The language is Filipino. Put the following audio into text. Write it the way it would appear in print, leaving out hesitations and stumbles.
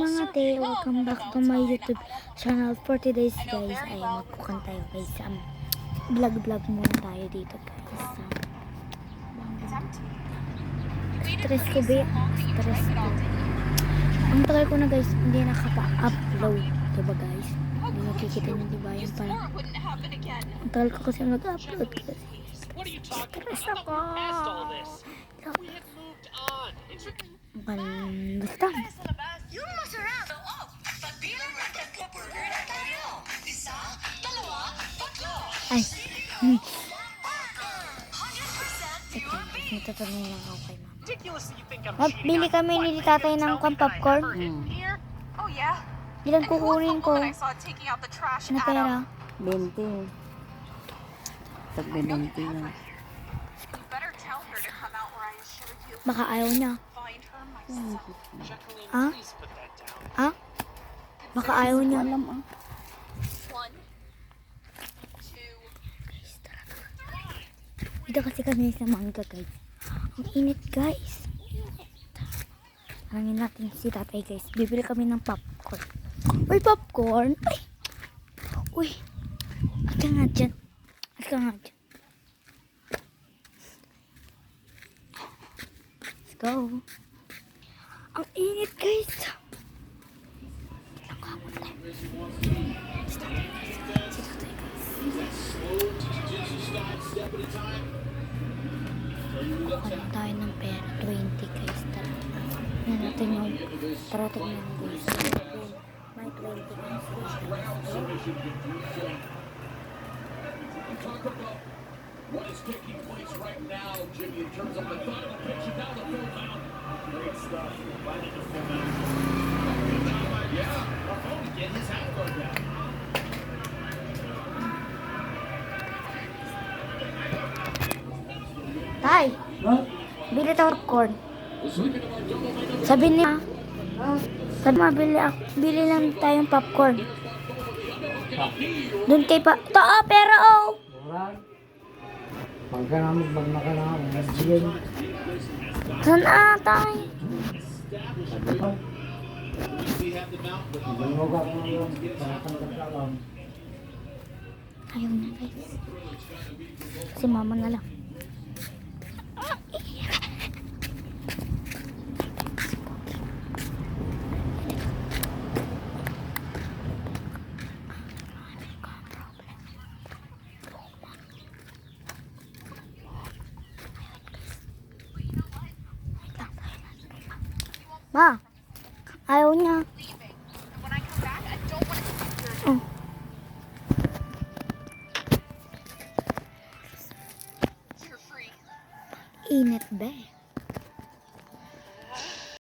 mga te, welcome back to my YouTube channel for today's guys. Ay, magpukan tayo guys. Vlog muna tayo dito guys. Stress ko ba? Stress ko. Ang tagal ko na guys, hindi nakapa-upload. Diba guys? Hindi nakikita nyo diba yung pala. Ang tagal ko kasi mag-upload kasi. Stress ako. Basta. Ay. Natatanong lang ako kay mama. Bili kami ni tatay ng popcorn. Ilan kukunin ko? Na pera? 20. Tagbe 20 na. Baka ayaw niya. Ha? Ha? Baka ayaw niya. Alam ah. Dito kasi kami sa mangga guys. Ang init guys. Harangin natin si tatay guys. Bibili kami ng popcorn. Uy, popcorn! Ay! Uy! At ka nga dyan. At ka nga dyan. Let's go. Ang init guys. Nakakamot tayo. Si tatay guys. Si tatay guys. Kuha lang tayo ng pera. 20 guys. Tara. Yan natin yung tarating ng guys. May 20 guys. What is taking place right now, Jimmy, in terms of the final pitch down the full mound? Great stuff. Right into full mound. Yeah, our phone getting his hat run down. Tay! Bili tayo popcorn. Sabi niya, sabi mo, bili lang tayong popcorn. Doon kay pa, ito pera oh! Pagka namin magmaka na ako, nagsiyan. Saan tay? Magmaka ko na lang, panatangkat ka lang. Ayaw na guys. Si mama na lang. Ma, ayaw niya. Oh. Init ba?